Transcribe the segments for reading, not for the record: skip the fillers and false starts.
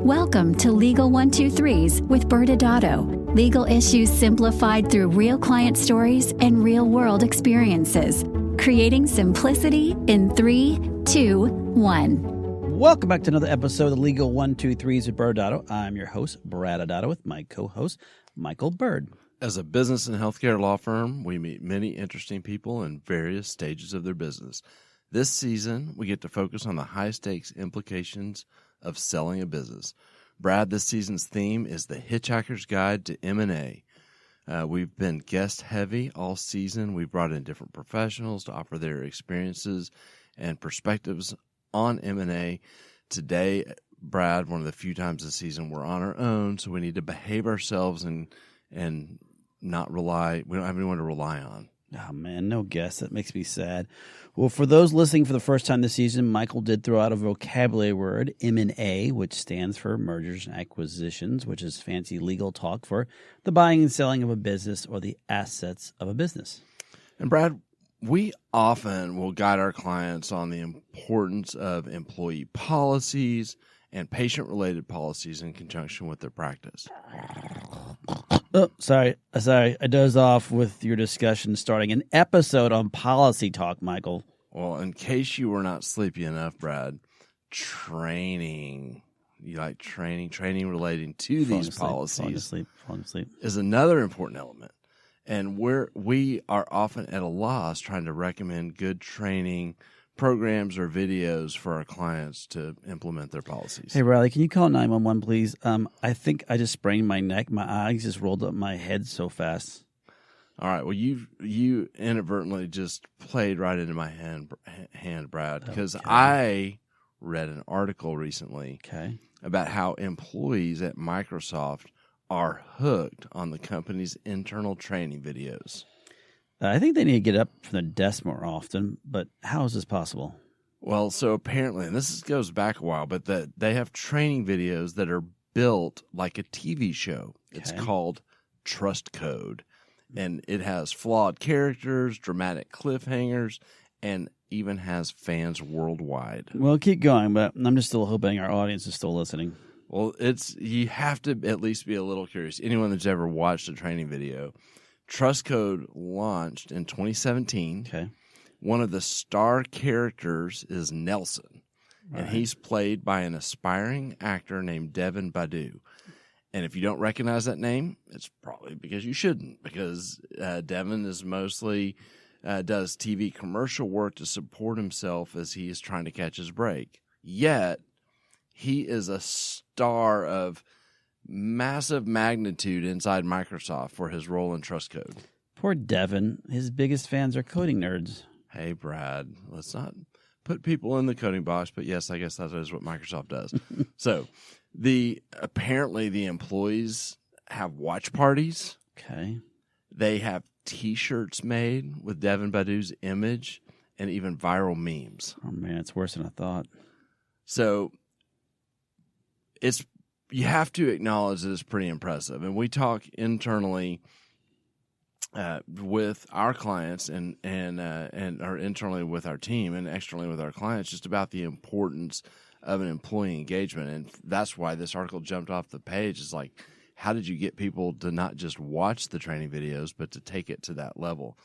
Welcome to Legal 123s with ByrdAdatto. Legal issues simplified through real client stories and real-world experiences. Creating simplicity in 3, 2, 1. Welcome back to another episode of Legal 123s with ByrdAdatto. I'm your host, ByrdAdatto, with my co-host, Michael Byrd. As a business and healthcare law firm, we meet many interesting people in various stages of their business. This season, we get to focus on the high-stakes implications of selling a business. Brad, this season's theme is the Hitchhiker's Guide to M&A. We've been guest-heavy all season. We've brought in different professionals to offer their experiences and perspectives on M&A. Today, Brad, one of the few times this season we're on our own, so we need to behave ourselves and not rely. We don't have anyone to rely on. Oh, man, no guess. That makes me sad. Well, for those listening for the first time this season, Michael did throw out a vocabulary word, M&A, which stands for mergers and acquisitions, which is fancy legal talk for the buying and selling of a business or the assets of a business. And Brad, we often will guide our clients on the importance of employee policies and patient-related policies in conjunction with their practice. Oh, sorry. I dozed off with your discussion starting an episode on policy talk, Michael. Well, in case you were not sleepy enough, Brad, training. You like training relating to these policies falling asleep is another important element. And we are often at a loss trying to recommend good training programs or videos for our clients to implement their policies. Hey, Riley, can you call 911, please? I think I just sprained my neck. My eyes just rolled up my head so fast. All right. Well, you inadvertently just played right into my hand, Brad, because Okay. I read an article recently Okay. about how employees at Microsoft are hooked on the company's internal training videos. I think they need to get up from the desk more often, but how is this possible? Well, so apparently, and this goes back a while, but they have training videos that are built like a TV show. Okay. It's called Trust Code, and it has flawed characters, dramatic cliffhangers, and even has fans worldwide. Well, keep going, but I'm just still hoping our audience is still listening. Well, you have to at least be a little curious. Anyone that's ever watched a training video, Trust Code launched in 2017. Okay. One of the star characters is Nelson, and he's played by an aspiring actor named Devin Badu. And if you don't recognize that name, it's probably because you shouldn't, because Devin is mostly does TV commercial work to support himself as he is trying to catch his break. Yet, he is a star of massive magnitude inside Microsoft for his role in Trust Code. Poor Devin. His biggest fans are coding nerds. Hey, Brad, let's not put people in the coding box, but yes, I guess that is what Microsoft does. So apparently the employees have watch parties. Okay. They have T-shirts made with Devin Badu's image and even viral memes. Oh, man, it's worse than I thought. So you have to acknowledge that it's pretty impressive. And we talk internally with our clients and or internally with our team and externally with our clients just about the importance of an employee engagement. And that's why this article jumped off the page. Is like, how did you get people to not just watch the training videos, but to take it to that level?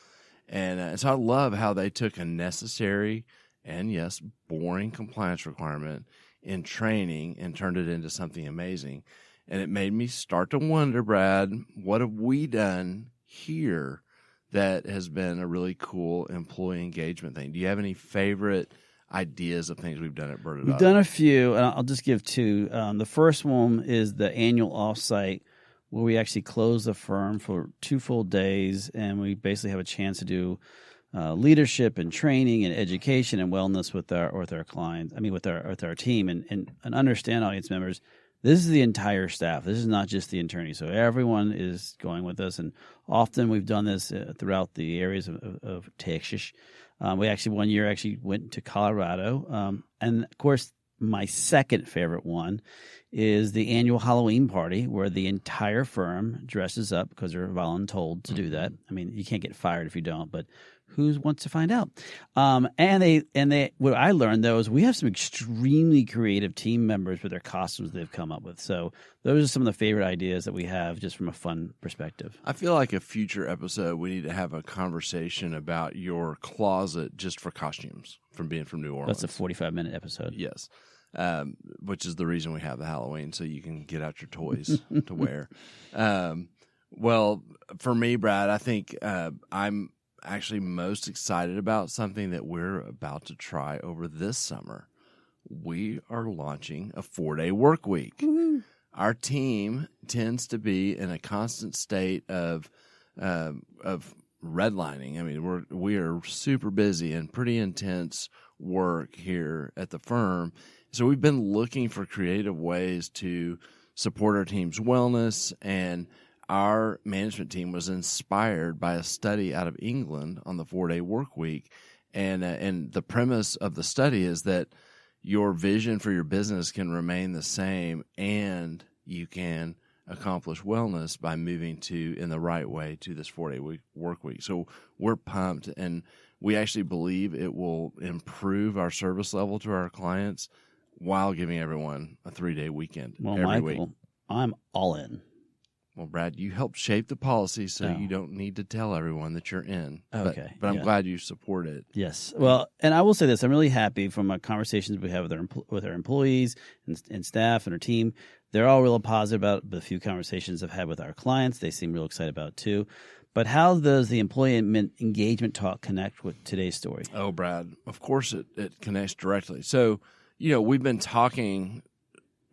And so I love how they took a necessary and, yes, boring compliance requirement in training and turned it into something amazing. And it made me start to wonder, Brad, what have we done here that has been a really cool employee engagement thing? Do you have any favorite ideas of things we've done at ByrdAdatto? We've done a few, and I'll just give two. The first one is the annual offsite where we actually close the firm for 2 full days, and we basically have a chance to do leadership and training and education and wellness with our clients. I mean, with our team, and understand, audience members, this is the entire staff. This is not just the attorney. So everyone is going with us, and often we've done this throughout the areas of Texas. We actually one year went to Colorado, and of course, my second favorite one is the annual Halloween party where the entire firm dresses up because they're voluntold to do that. I mean, you can't get fired if you don't, but who wants to find out. What I learned though is we have some extremely creative team members with their costumes they've come up with. So those are some of the favorite ideas that we have just from a fun perspective. I feel like a future episode we need to have a conversation about your closet just for costumes from being from New Orleans. That's a 45-minute episode. Yes. Which is the reason we have the Halloween, so you can get out your toys to wear. Well, for me, Brad, I think I'm actually most excited about something that we're about to try over this summer. We are launching a 4-day work week. Mm-hmm. Our team tends to be in a constant state of redlining. I mean, we are super busy and pretty intense work here at the firm. So we've been looking for creative ways to support our team's wellness, and our management team was inspired by a study out of England on the 4-day work week. And the premise of the study is that your vision for your business can remain the same, and you can accomplish wellness by moving in the right way to this 4-day work week. So we're pumped, and we actually believe it will improve our service level to our clients while giving everyone a 3-day weekend every week. I'm all in. Well, Brad, you helped shape the policy, so you don't need to tell everyone that you're in. Okay. But I'm glad you support it. Yes. Well, and I will say this. I'm really happy from our conversations we have with our employees and staff and our team. They're all real positive about the few conversations I've had with our clients. They seem real excited about it too. But how does the employee engagement talk connect with today's story? Oh, Brad, of course it connects directly. So, we've been talking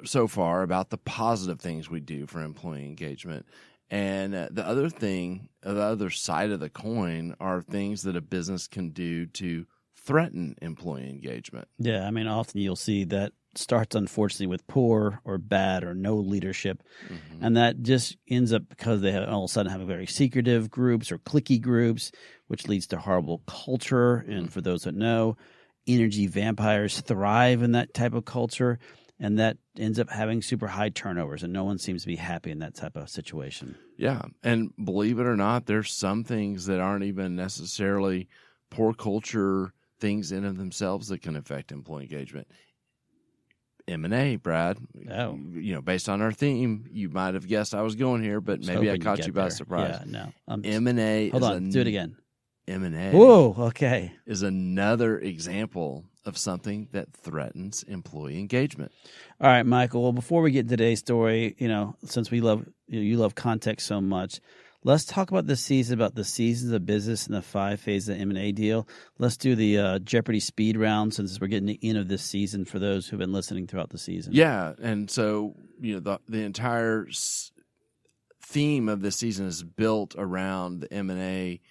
so far about the positive things we do for employee engagement. And the other side of the coin are things that a business can do to threaten employee engagement. Yeah, I mean, often you'll see that starts, unfortunately, with poor or bad or no leadership. Mm-hmm. And that just ends up because they all of a sudden have a very secretive groups or cliquey groups, which leads to horrible culture. And for those that know, energy vampires thrive in that type of culture. And that ends up having super high turnovers, and no one seems to be happy in that type of situation. Yeah, and believe it or not, there's some things that aren't even necessarily poor culture things in of themselves that can affect employee engagement. M&A, Brad. Oh. Based on our theme, you might have guessed I was going here, but maybe I caught you by surprise. Yeah, no. M&A. Hold on, do it again. M&A. Whoa, okay. Is another example of something that threatens employee engagement. All right, Michael. Well, before we get to today's story, since you love context so much, let's talk about this season, about the seasons of business and the 5 phases of M&A deal. Let's do the Jeopardy speed round since we're getting to the end of this season for those who've been listening throughout the season. Yeah, and so the entire theme of this season is built around the M&A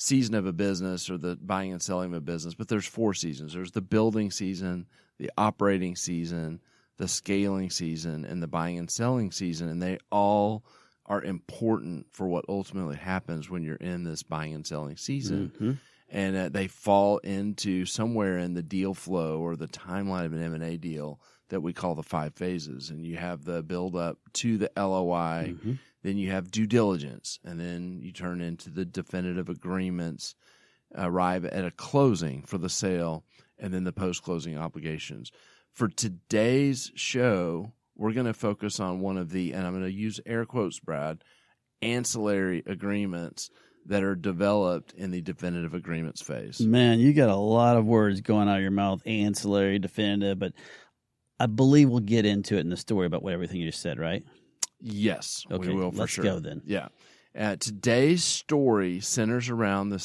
season of a business or the buying and selling of a business, but there's 4 seasons. There's the building season, the operating season, the scaling season, and the buying and selling season, and they all are important for what ultimately happens when you're in this buying and selling season. Mm-hmm. And they fall into somewhere in the deal flow or the timeline of an M&A deal that we call the 5 phases. And you have the build up to the LOI, mm-hmm. Then you have due diligence, and then you turn into the definitive agreements, arrive at a closing for the sale, and then the post-closing obligations. For today's show, we're going to focus on one of the, and I'm going to use air quotes, Brad, ancillary agreements that are developed in the definitive agreements phase. Man, you got a lot of words going out of your mouth, ancillary, definitive, but I believe we'll get into it in the story about what everything you just said, right? Yes, okay, we will for let's sure. Go then. Yeah. Today's story centers around the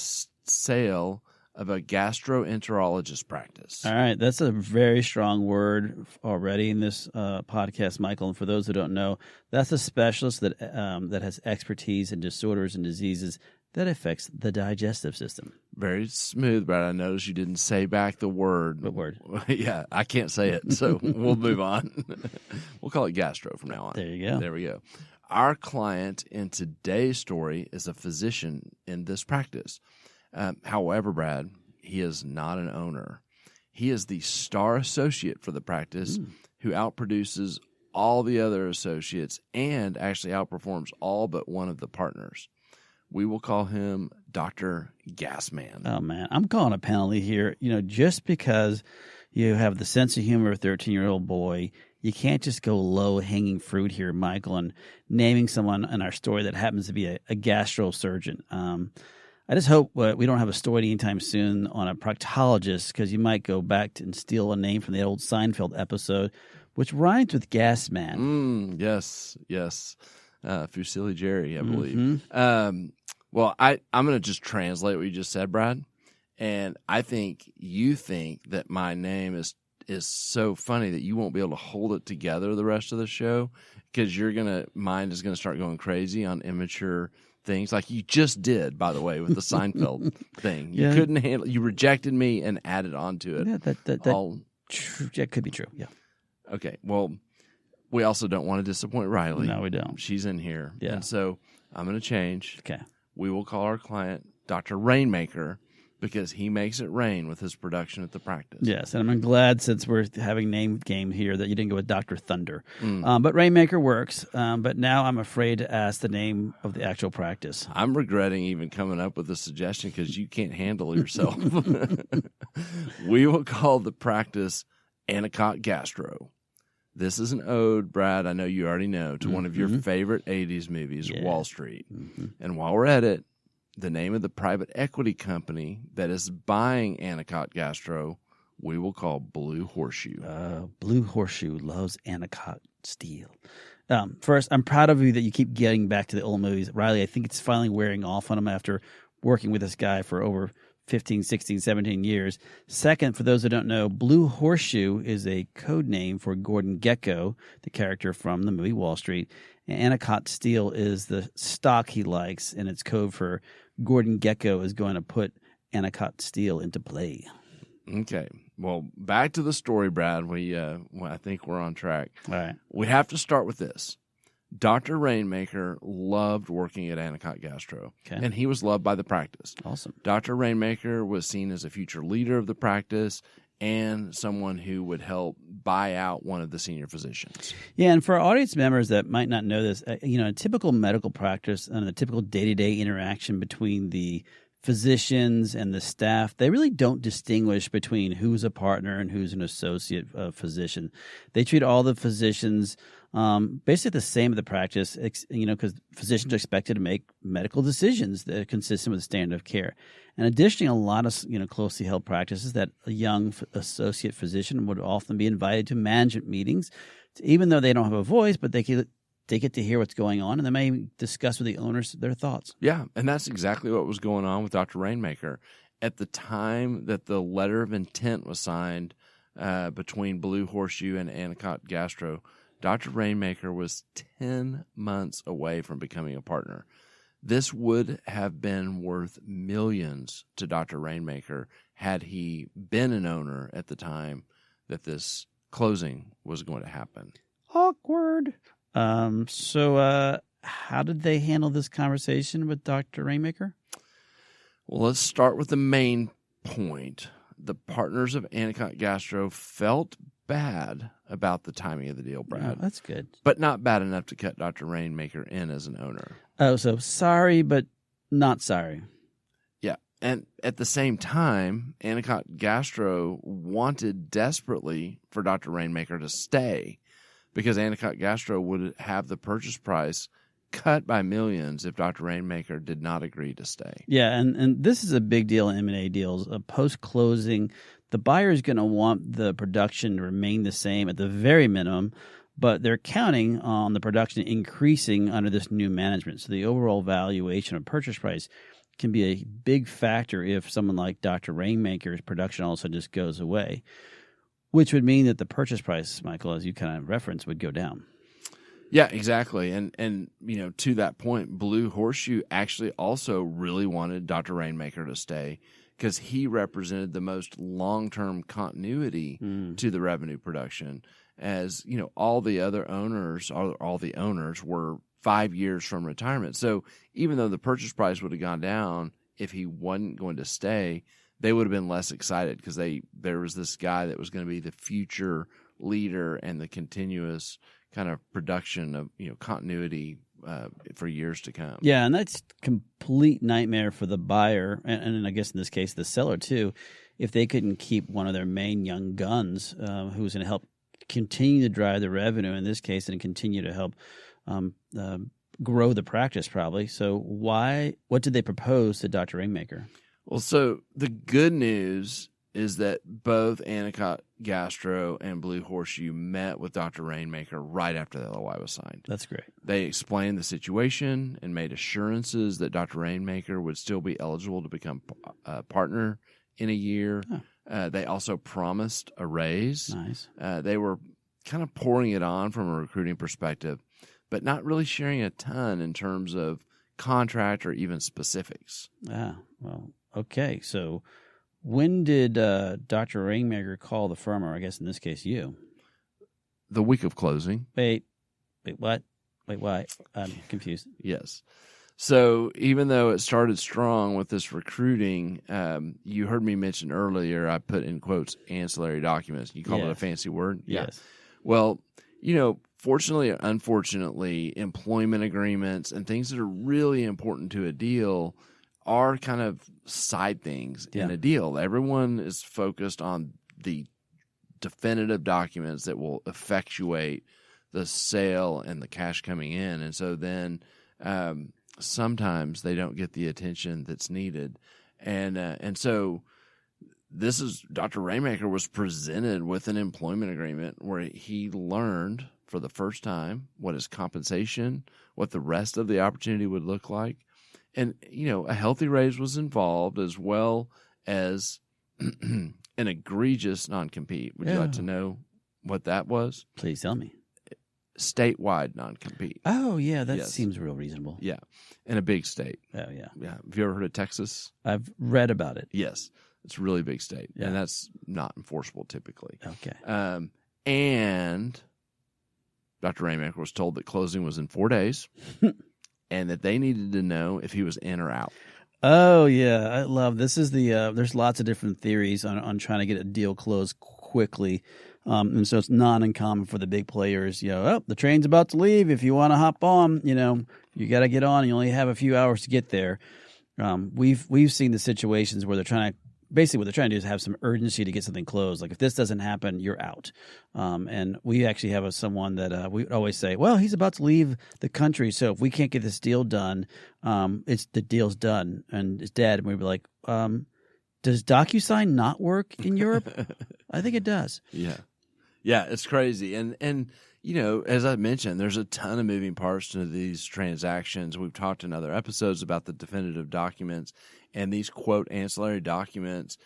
sale of a gastroenterologist practice. All right. That's a very strong word already in this podcast, Michael. And for those who don't know, that's a specialist that has expertise in disorders and diseases that affects the digestive system. Very smooth, but I noticed you didn't say back the word. What word? Yeah, I can't say it, so we'll move on. We'll call it gastro from now on. There you go. There we go. Our client in today's story is a physician in this practice. However, Brad, he is not an owner. He is the star associate for the practice who outproduces all the other associates and actually outperforms all but one of the partners. We will call him Dr. Gasman. Oh, man. I'm calling a penalty here. Just because you have the sense of humor of a 13-year-old boy, you can't just go low-hanging fruit here, Michael, and naming someone in our story that happens to be a gastrosurgeon. I just hope we don't have a story anytime soon on a proctologist, because you might go back and steal a name from the old Seinfeld episode, which rhymes with gas man. Yes. Fusilli Jerry, I believe. Well, I'm going to just translate what you just said, Brad. And I think you think that my name is so funny that you won't be able to hold it together the rest of the show, because mind is going to start going crazy on immature things, like you just did, by the way, with the Seinfeld thing. You couldn't handle. You rejected me and added on to it. Yeah, that could be true. Yeah. Okay. Well, we also don't want to disappoint Riley. No, we don't. She's in here. Yeah. And so I'm going to change. Okay. We will call our client Dr. Rainmaker, because he makes it rain with his production at the practice. Yes, and I'm glad, since we're having name game here, that you didn't go with Dr. Thunder. But Rainmaker works. But now I'm afraid to ask the name of the actual practice. I'm regretting even coming up with a suggestion, because you can't handle yourself. We will call the practice Anacott Gastro. This is an ode, Brad, I know you already know, to one of your favorite 80s movies, Wall Street. And while we're at it, the name of the private equity company that is buying Anacott Gastro, we will call Blue Horseshoe. Blue Horseshoe loves Anacott steel. First, I'm proud of you that you keep getting back to the old movies. Riley, I think it's finally wearing off on him after working with this guy for over 15, 16, 17 years. Second, for those who don't know, Blue Horseshoe is a code name for Gordon Gekko, the character from the movie Wall Street. And Anacott steel is the stock he likes, and it's code for Gordon Gekko is going to put Anacott steel into play. Okay. Well, back to the story, Brad. I think we're on track. All right. We have to start with this. Dr. Rainmaker loved working at Anacott Gastro, and he was loved by the practice. Awesome. Dr. Rainmaker was seen as a future leader of the practice and someone who would help buy out one of the senior physicians. Yeah, and for our audience members that might not know this, a typical medical practice and a typical day-to-day interaction between the physicians and the staff, they really don't distinguish between who's a partner and who's an associate physician. They treat all the physicians basically the same at the practice, because physicians are expected to make medical decisions that are consistent with the standard of care. And additionally, a lot of closely held practices that a young associate physician would often be invited to management meetings, even though they don't have a voice, but they get to hear what's going on, and they may discuss with the owners their thoughts. Yeah, and that's exactly what was going on with Dr. Rainmaker. At the time that the letter of intent was signed between Blue Horseshoe and Anacott Gastro, Dr. Rainmaker was 10 months away from becoming a partner. This would have been worth millions to Dr. Rainmaker had he been an owner at the time that this closing was going to happen. Awkward. So how did they handle this conversation with Dr. Rainmaker? Well, let's start with the main point. The partners of Anacott Gastro felt bad about the timing of the deal, Brad. Oh, that's good. But not bad enough to cut Dr. Rainmaker in as an owner. Oh, so sorry, but not sorry. Yeah. And at the same time, Anacott Gastro wanted desperately for Dr. Rainmaker to stay, because Anacott Gastro would have the purchase price cut by millions if Dr. Rainmaker did not agree to stay. Yeah, and this is a big deal in M&A deals. Post-closing, the buyer is going to want the production to remain the same at the very minimum, but they're counting on the production increasing under this new management. So the overall valuation of purchase price can be a big factor if someone like Dr. Rainmaker's production also just goes away, which would mean that the purchase price, Michael, as you kind of referenced, would go down. Yeah, exactly. And to that point, Blue Horseshoe actually also really wanted Dr. Rainmaker to stay, because he represented the most long-term continuity to the revenue production. As all the other owners, all the owners were 5 years from retirement. So even though the purchase price would have gone down, if he wasn't going to stay, they would have been less excited, because there was this guy that was going to be the future leader and the continuous kind of production of continuity for years to come. Yeah, and that's complete nightmare for the buyer, and I guess in this case the seller too, if they couldn't keep one of their main young guns who's going to help continue to drive the revenue in this case and continue to help grow the practice probably. So what did they propose to Dr. Rainmaker? Well, so the good news is that both Anacott Gastro and Blue Horseshoe met with Dr. Rainmaker right after the LOI was signed. That's great. They explained the situation and made assurances that Dr. Rainmaker would still be eligible to become a partner in a year. Oh. They also promised a raise. Nice. They were kind of pouring it on from a recruiting perspective, but not really sharing a ton in terms of contract or even specifics. Well, okay. So when did Dr. Rainmaker call the firm, or I guess in this case you? The week of closing. Wait, what? Wait, why? I'm confused. Yes. So even though it started strong with this recruiting, you heard me mention earlier, I put in quotes ancillary documents. You call it a fancy word? Yes. Well, fortunately or unfortunately, employment agreements and things that are really important to a deal are kind of side things in a deal. Everyone is focused on the definitive documents that will effectuate the sale and the cash coming in. And so then sometimes they don't get the attention that's needed. And so this is Dr. Rainmaker was presented with an employment agreement where he learned for the first time what his compensation, what the rest of the opportunity would look like. And, a healthy raise was involved as well as an egregious non-compete. Would you like to know what that was? Please tell me. Statewide non-compete. Oh, yeah, that seems real reasonable. Yeah, in a big state. Oh, yeah. Yeah. Have you ever heard of Texas? I've read about it. Yes. It's a really big state, and that's not enforceable typically. Okay. And Dr. Rainmaker was told that closing was in 4 days and that they needed to know if he was in or out. Oh, yeah. I love this. Is there's lots of different theories on trying to get a deal closed quickly. And so it's not uncommon for the big players, the train's about to leave. If you want to hop on, you got to get on. You only have a few hours to get there. We've seen the situations where they're trying to, basically what they're trying to do is have some urgency to get something closed. Like if this doesn't happen, you're out. And we actually have someone that we always say, well, he's about to leave the country. So if we can't get this deal done, the deal's done and it's dead. And we'd be like, does DocuSign not work in Europe? I think it does. Yeah. Yeah, it's crazy. And as I mentioned, there's a ton of moving parts to these transactions. We've talked in other episodes about the definitive documents, and these, quote, ancillary documents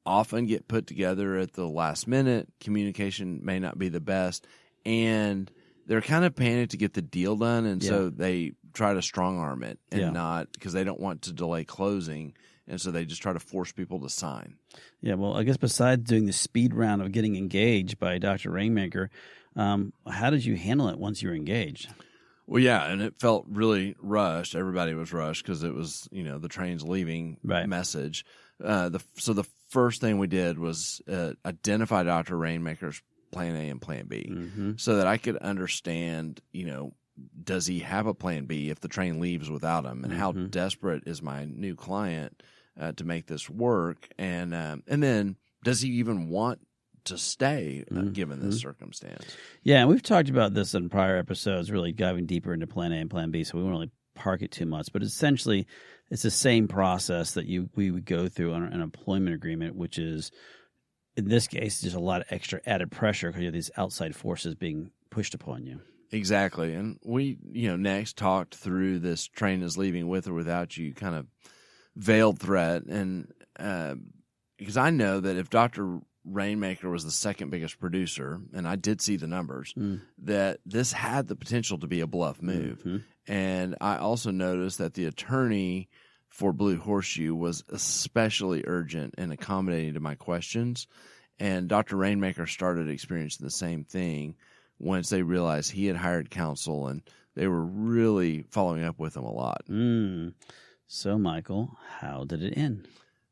often get put together at the last minute. Communication may not be the best, and they're kind of panicked to get the deal done, and so they try to strong-arm it and not – because they don't want to delay closing. And so they just try to force people to sign. Yeah, well, I guess besides doing the speed round of getting engaged by Dr. Rainmaker, how did you handle it once you were engaged? Well, yeah, and it felt really rushed. Everybody was rushed because it was, the train's leaving message. So the first thing we did was identify Dr. Rainmaker's plan A and plan B so that I could understand, does he have a plan B if the train leaves without him? And how desperate is my new client to make this work? And then does he even want to stay given this circumstance? Yeah, and we've talked about this in prior episodes, really diving deeper into plan A and plan B, so we won't really park it too much. But essentially, it's the same process that we would go through on an employment agreement, which is, in this case, there's a lot of extra added pressure because you have these outside forces being pushed upon you. Exactly. And we, next talked through this train is leaving with or without you kind of veiled threat. And because I know that if Dr. Rainmaker was the second biggest producer, and I did see the numbers, that this had the potential to be a bluff move. And I also noticed that the attorney for Blue Horseshoe was especially urgent and accommodating to my questions. And Dr. Rainmaker started experiencing the same thing once they realized he had hired counsel, and they were really following up with him a lot. So, Michael, how did it end?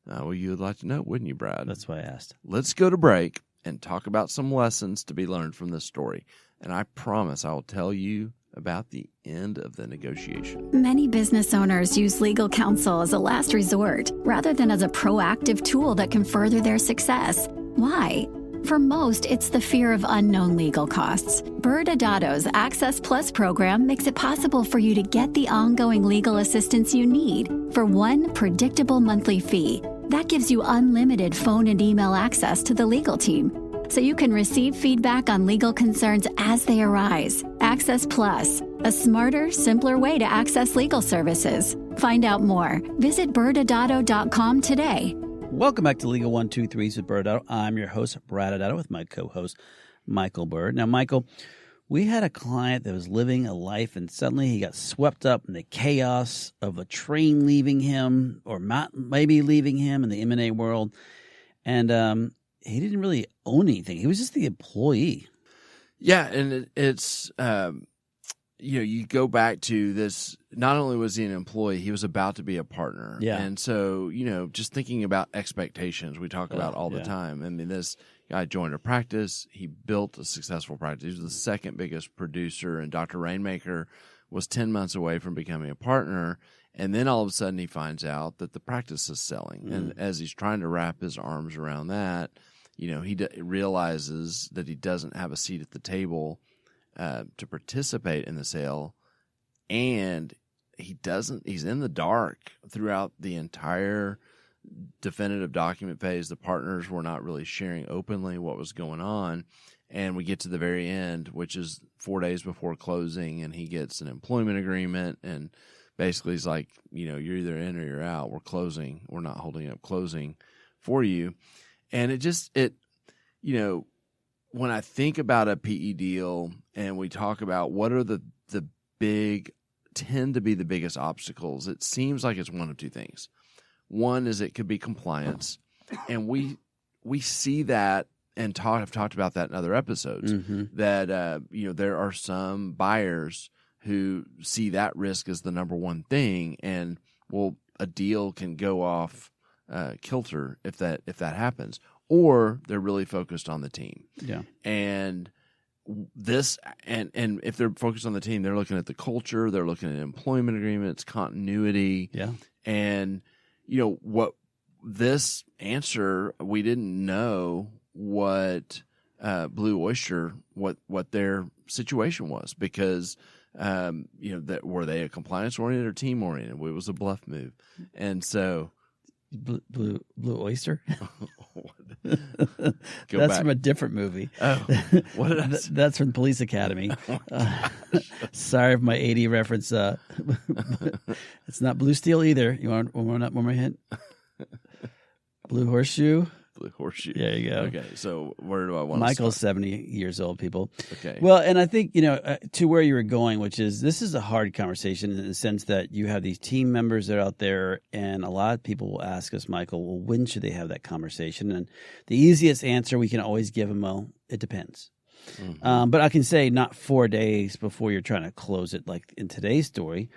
Well, you would like to know, wouldn't you, Brad? That's why I asked. Let's go to break and talk about some lessons to be learned from this story. And I promise I will tell you about the end of the negotiation. Many business owners use legal counsel as a last resort rather than as a proactive tool that can further their success. Why? For most, it's the fear of unknown legal costs. ByrdAdatto's Access Plus program makes it possible for you to get the ongoing legal assistance you need for one predictable monthly fee. That gives you unlimited phone and email access to the legal team, so you can receive feedback on legal concerns as they arise. Access Plus, a smarter, simpler way to access legal services. Find out more. Visit ByrdAdatto.com today. Welcome back to Legal 123s with ByrdAdatto. I'm your host, ByrdAdatto, with my co-host, Michael Byrd. Now, Michael, we had a client that was living a life, and suddenly he got swept up in the chaos of a train leaving him, or maybe leaving him in the M&A world, and he didn't really own anything. He was just the employee. Yeah, and it's you go back to this. Not only was he an employee, he was about to be a partner. Yeah. And so, just thinking about expectations, we talk about all the time. I mean, this guy joined a practice. He built a successful practice. He was the second biggest producer, and Dr. Rainmaker was 10 months away from becoming a partner. And then all of a sudden he finds out that the practice is selling. And as he's trying to wrap his arms around that, he realizes that he doesn't have a seat at the table to participate in the sale, and he's in the dark throughout the entire definitive document phase. The partners were not really sharing openly what was going on, and we get to the very end, which is 4 days before closing, and he gets an employment agreement, and basically he's like, you're either in or you're out. We're closing. We're not holding up closing for you. And when I think about a PE deal and we talk about what are the tend to be the biggest obstacles, it seems like it's one of two things. One is it could be compliance, and we see that and have talked about that in other episodes, that there are some buyers who see that risk as the number one thing, and a deal can go off kilter if that happens. Or they're really focused on the team. Yeah. And if they're focused on the team, they're looking at the culture, they're looking at employment agreements, continuity. Yeah. And what this answer, we didn't know what Blue Oyster, what their situation was, because that were they a compliance oriented or team oriented? It was a bluff move. And so Blue Oyster? That's back. From a different movie. Oh, what did I say? That's from Police Academy. Sorry for my 80 reference. It's not Blue Steel either. You want one more hint? Blue Horseshoe? Blue Horseshoe. There you go. Okay, so where do I want Michael's to start? 70 years old, people. Okay. Well, and I think, to where you were going, which is this is a hard conversation in the sense that you have these team members that are out there, and a lot of people will ask us, Michael, well, when should they have that conversation? And the easiest answer we can always give them, well, it depends. But I can say not 4 days before you're trying to close it, like in today's story.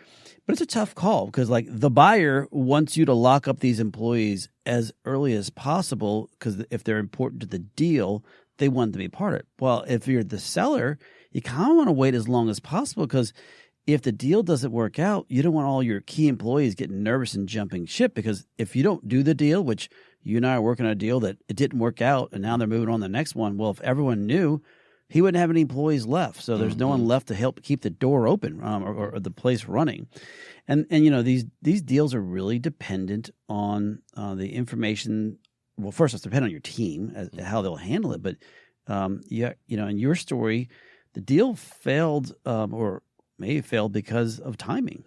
But it's a tough call because, like, the buyer wants you to lock up these employees as early as possible because if they're important to the deal, they want to be part of it. Well, if you're the seller, you kind of want to wait as long as possible because if the deal doesn't work out, you don't want all your key employees getting nervous and jumping ship, because if you don't do the deal, which you and I are working on a deal that it didn't work out and now they're moving on to the next one, well, if everyone knew, he wouldn't have any employees left. So there's no one left to help keep the door open or the place running. And these deals are really dependent on the information. Well, first, it's dependent on your team as how they'll handle it. But in your story, the deal failed or maybe failed because of timing.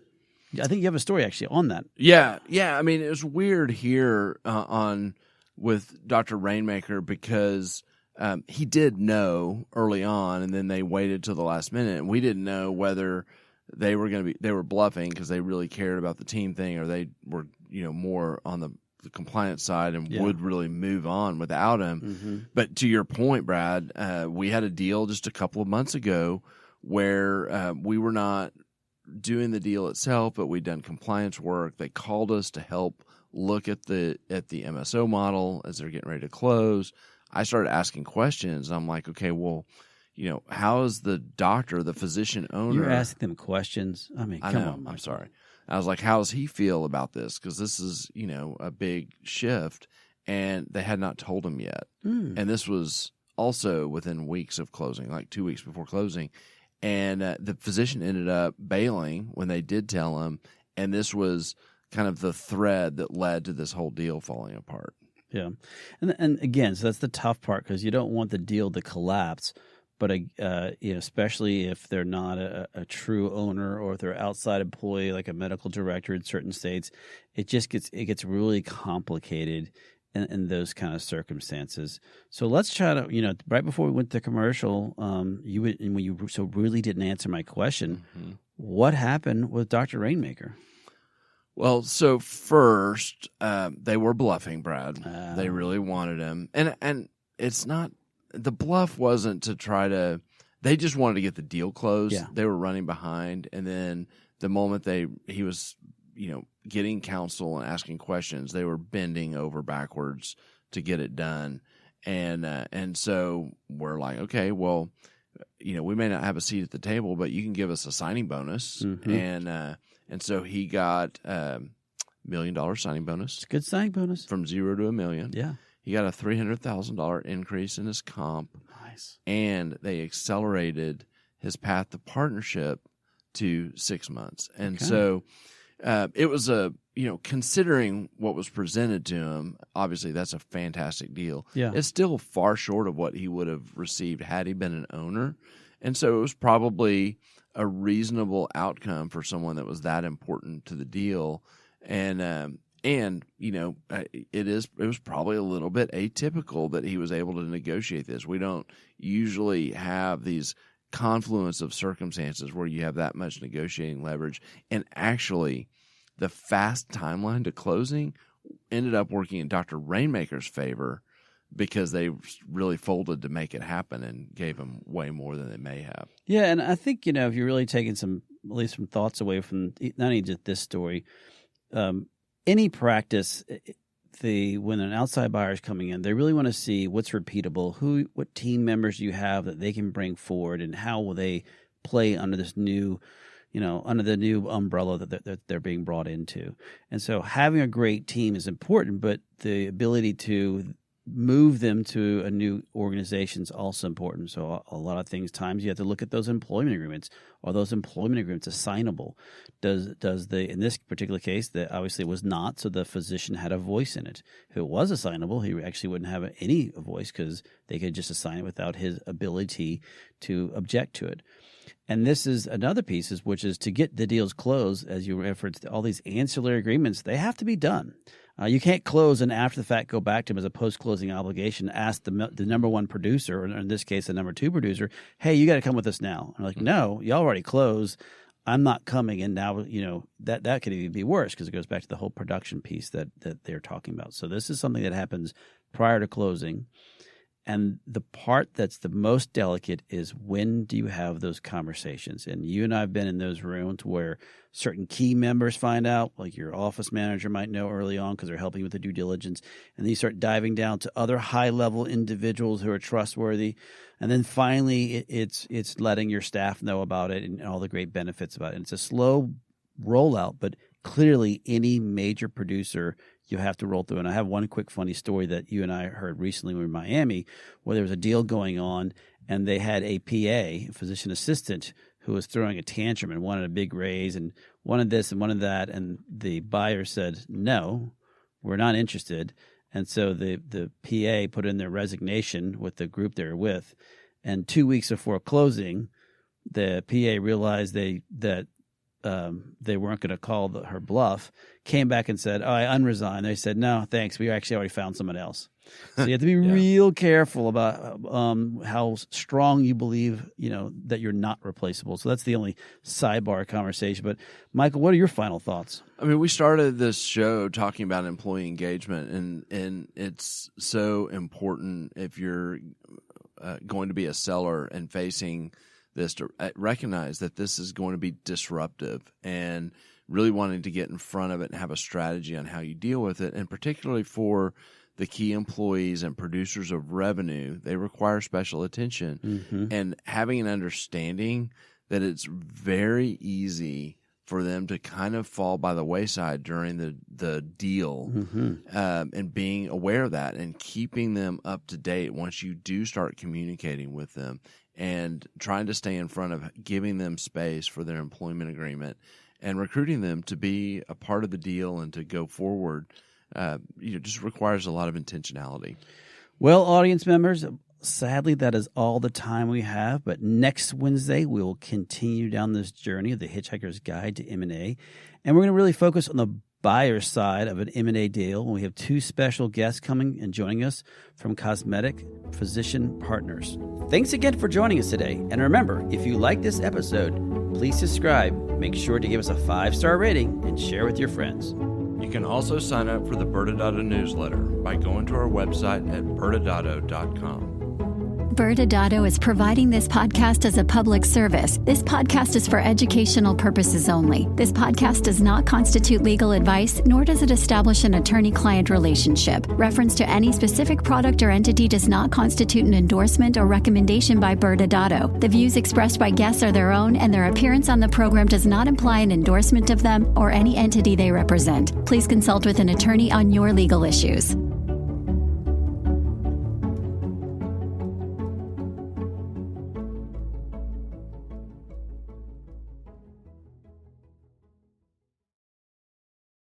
I think you have a story actually on that. Yeah. I mean, it was weird here with Dr. Rainmaker because he did know early on, and then they waited till the last minute, and we didn't know whether they were bluffing because they really cared about the team thing, or they were more on the compliance side and would really move on without him. But to your point, Brad, we had a deal just a couple of months ago where we were not doing the deal itself, but we'd done compliance work. They called us to help look at the MSO model as they're getting ready to close. I started asking questions, and I'm like, okay, well, how is the doctor, the physician owner? You're asking them questions. I mean, come on. I'm sorry. I was like, how does he feel about this? Because this is, a big shift, and they had not told him yet. And this was also within weeks of closing, like 2 weeks before closing. And the physician ended up bailing when they did tell him, and this was kind of the thread that led to this whole deal falling apart. Yeah. And again, so that's the tough part, because you don't want the deal to collapse. But especially if they're not a true owner, or if they're an outside employee, like a medical director in certain states, it gets really complicated in those kind of circumstances. So let's try to, right before we went to commercial, when you so really didn't answer my question, what happened with Dr. Rainmaker? Well, so first, they were bluffing Brad. They really wanted him, and it's not. The bluff wasn't to try to – they just wanted to get the deal closed. Yeah. They were running behind. And then the moment he was, getting counsel and asking questions, they were bending over backwards to get it done. And so we're like, okay, well, we may not have a seat at the table, but you can give us a signing bonus. And so he got $1 million signing bonus. It's a good signing bonus. From 0 to $1 million. Yeah. He got a $300,000 increase in his comp. Nice. And they accelerated his path to partnership to 6 months. And so it was considering what was presented to him, obviously that's a fantastic deal. Yeah. It's still far short of what he would have received had he been an owner. And so it was probably a reasonable outcome for someone that was that important to the deal. And it was probably a little bit atypical that he was able to negotiate this. We don't usually have these confluence of circumstances where you have that much negotiating leverage. And actually, the fast timeline to closing ended up working in Dr. Rainmaker's favor, because they really folded to make it happen and gave him way more than they may have. Yeah, and I think, if you're really taking at least some thoughts away from not only just this story, any practice, when an outside buyer is coming in, they really want to see what's repeatable, what team members you have that they can bring forward, and how will they play under this new, under the new umbrella that they're being brought into. And so having a great team is important, but the ability to move them to a new organization is also important. So a lot of times you have to look at those employment agreements. Are those employment agreements assignable? In this particular case, that obviously it was not, so the physician had a voice in it. If it was assignable, he actually wouldn't have any voice, because they could just assign it without his ability to object to it. And this is another piece, which is to get the deals closed, as you referenced, all these ancillary agreements, they have to be done. You can't close and after the fact go back to him as a post-closing obligation, ask the number one producer, or in this case the number two producer, hey, you got to come with us now. And they're like, no, you already closed. I'm not coming. And now, that could even be worse, because it goes back to the whole production piece that they're talking about. So this is something that happens prior to closing. And the part that's the most delicate is, when do you have those conversations? And you and I have been in those rooms where certain key members find out, like your office manager might know early on because they're helping with the due diligence. And then you start diving down to other high-level individuals who are trustworthy. And then finally, it's letting your staff know about it and all the great benefits about it. And it's a slow rollout, but clearly any major producer you have to roll through. And I have one quick funny story that you and I heard recently when we were in Miami, where there was a deal going on, and they had a PA, a physician assistant, who was throwing a tantrum and wanted a big raise and wanted this and wanted that. And the buyer said, no, we're not interested. And so the PA put in their resignation with the group they were with. And 2 weeks before closing, the PA realized that they weren't going to call her bluff, came back and said, oh, I unresigned. They said, no, thanks. We actually already found someone else. So you have to be real careful about how strong you believe, that you're not replaceable. So that's the only sidebar conversation. But Michael, what are your final thoughts? I mean, we started this show talking about employee engagement, and it's so important if you're going to be a seller and facing this, to recognize that this is going to be disruptive, and really wanting to get in front of it and have a strategy on how you deal with it. And particularly for the key employees and producers of revenue, they require special attention. And having an understanding that it's very easy for them to kind of fall by the wayside during the deal, and being aware of that and keeping them up to date once you do start communicating with them and trying to stay in front of giving them space for their employment agreement and recruiting them to be a part of the deal and to go forward, just requires a lot of intentionality. Well, audience members, sadly, that is all the time we have. But next Wednesday, we will continue down this journey of the Hitchhiker's Guide to M&A. And we're going to really focus on the buyer side of an M&A deal. And we have two special guests coming and joining us from Cosmetic Physician Partners. Thanks again for joining us today. And remember, if you like this episode, please subscribe, make sure to give us a 5-star rating, and share with your friends. You can also sign up for the ByrdAdatto newsletter by going to our website at ByrdAdatto.com. ByrdAdatto is providing this podcast as a public service. This podcast is for educational purposes only. This podcast does not constitute legal advice, nor does it establish an attorney-client relationship. Reference to any specific product or entity does not constitute an endorsement or recommendation by ByrdAdatto. The views expressed by guests are their own, and their appearance on the program does not imply an endorsement of them or any entity they represent. Please consult with an attorney on your legal issues.